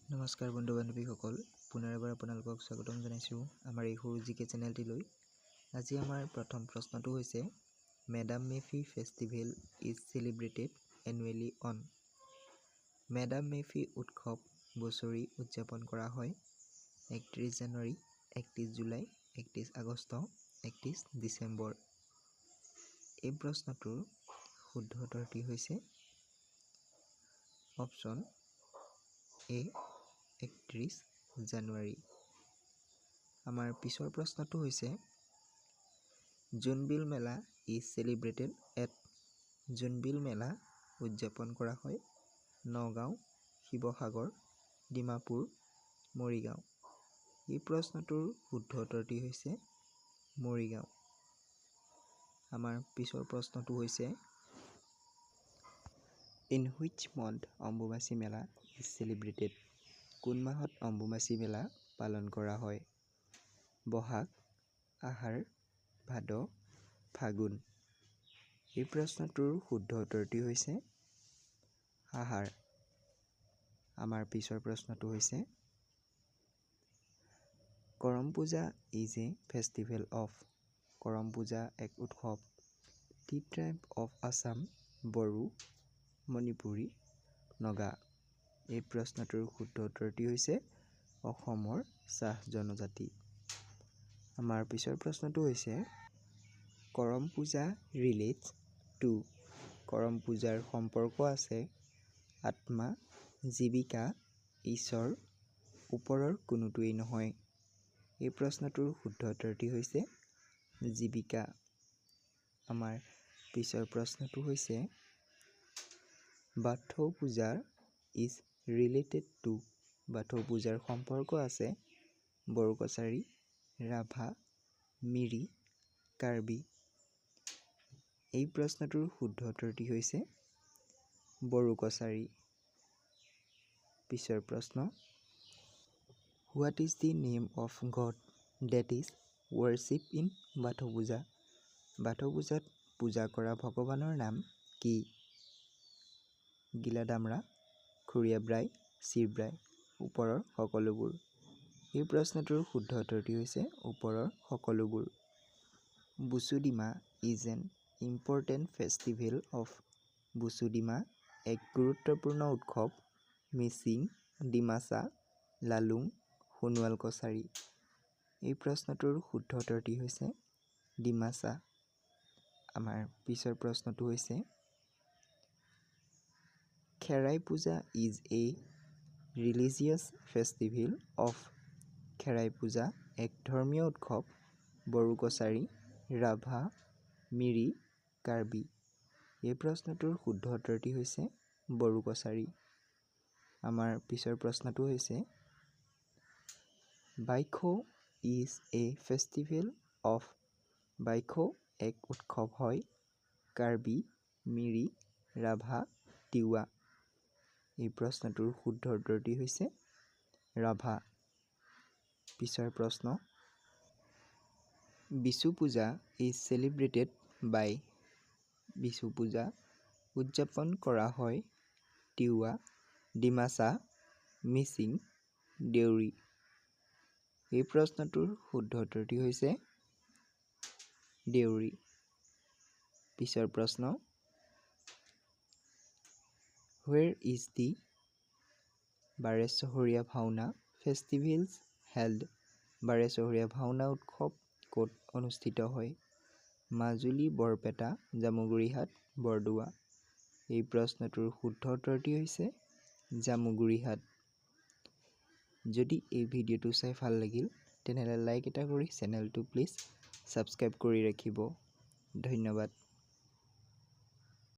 নমস্কাৰ বন্ধু বান্ধৱীসকল, পুনৰ এবাৰ আপোনালোকক স্বাগতম জনাইছোঁ আমাৰ এই সৰু জিকে চেনেলটিলৈ। আজি আমাৰ প্ৰথম প্ৰশ্নটো হৈছে Medam Me Phi festival is celebrated annually on. Medam Me Phi উৎসৱ বছৰি উদযাপন কৰা হয় 31 জানুৱাৰী, 31 জুলাই, 31 আগষ্ট, 31 ডিচেম্বৰ। এই প্ৰশ্নটোৰ শুদ্ধ উত্তৰটি হৈছে অপশ্যন এ 31 জানুৱাৰী। আমাৰ পিছৰ প্ৰশ্নটো হৈছে জোনবিল মেলা ইজ চেলিব্ৰেটেড এট। জোনবিল মেলা উদযাপন কৰা হয় নগাঁও, শিৱসাগৰ, ডিমাপুৰ, মৰিগাঁও। এই প্ৰশ্নটোৰ শুদ্ধ উত্তৰটি হৈছে মৰিগাঁও। আমাৰ পিছৰ প্ৰশ্নটো হৈছে in which month Ambubachi Mela is celebrated. কোন মাহত অম্বুবাচী মেলা পালন কৰা হয়? বহাগ, আহাৰ, ভাদ, ফাগুন। এই প্ৰশ্নটোৰ শুদ্ধ উত্তৰটি হৈছে আহাৰ। আমাৰ পিছৰ প্ৰশ্নটো হৈছে কৰম পূজা is A festival of. Karam পূজা এক উৎসৱ দি ট্ৰাইব অফ আছাম, বড়ো, মণিপুৰী, নগা। এই প্ৰশ্নটোৰ শুদ্ধ উত্তৰটি হৈছে অসমৰ চাহ জনজাতি। আমাৰ পিছৰ প্ৰশ্নটো হৈছে কৰম পূজা ৰিলেটছ টু। কৰম পূজাৰ সম্পৰ্ক আছে আত্মা, জীৱিকা, ঈশ্বৰ, ওপৰৰ কোনোটোৱেই নহয়। এই প্ৰশ্নটোৰ শুদ্ধ উত্তৰটি হৈছে জীৱিকা। আমাৰ পিছৰ প্ৰশ্নটো হৈছে বাথৌ পূজা ইজ ৰিলেটেড টু। বাথৌ পূজাৰ সম্পৰ্ক আছে বড়ো কছাৰী, ৰাভা, মিৰি, কাৰ্বি। এই প্ৰশ্নটোৰ শুদ্ধ উত্তৰটি হৈছে বড়ো কছাৰী। পিছৰ প্ৰশ্ন what is the name of god that is worship in Bathou puja. Bathou পূজাত পূজা কৰা ভগৱানৰ নাম কি? গিলাদামৰা, খুৰীয়াব্ৰাই, চিৰব্ৰাই, ওপৰৰ সকলোবোৰ। এই প্ৰশ্নটোৰ শুদ্ধ উত্তৰটি হৈছে ওপৰৰ সকলোবোৰ। Bushu Dima is an important festival of. Bushu Dima এক গুৰুত্বপূৰ্ণ উৎসৱ মিচিং, ডিমাছা, লালুং, সোণোৱাল কছাৰী। এই প্ৰশ্নটোৰ শুদ্ধ উত্তৰটি হৈছে ডিমাছা। আমাৰ পিছৰ প্ৰশ্নটো হৈছে Kherai Puja is a religious festival of. Kherai Puja এক ধৰ্মীয় উৎসৱ বড়ো কছাৰী, ৰাভা, মিৰি, কাৰ্বি। এই প্ৰশ্নটোৰ শুদ্ধ উত্তৰটি হৈছে বড়ো কছাৰী। আমাৰ পিছৰ প্ৰশ্নটো হৈছে Baikho is a festival of. Baikho এক উৎসৱ হয় কাৰ্বি, মিৰি, ৰাভা, তিৱা। এই প্ৰশ্নটোৰ শুদ্ধ উত্তৰটি হৈছে ৰাভা। পিছৰ প্ৰশ্ন বিচু পূজা ইজ চেলিব্ৰেটেড বাই। বিচু পূজা উদযাপন কৰা হয় তিৱা, ডিমাছা, মিচিং, দেউৰী। এই প্ৰশ্নটোৰ শুদ্ধ উত্তৰটি হৈছে দেউৰী। পিছৰ প্ৰশ্ন where is the Bareshahariya Bhaona festivals held. Bareshahariya Bhaona উৎসৱ ক'ত অনুষ্ঠিত হয়? মাজুলী, বৰপেটা, জামুগুৰিহাট, বৰদোৱা। এই প্ৰশ্নটোৰ শুদ্ধ উত্তৰটি হৈছে জামুগুৰিহাট। যদি এই ভিডিঅ'টো চাই ভাল লাগিল তেনেহ'লে লাইক এটা কৰি চেনেলটো প্লিজ ছাবস্ক্ৰাইব কৰি ৰাখিব। ধন্যবাদ।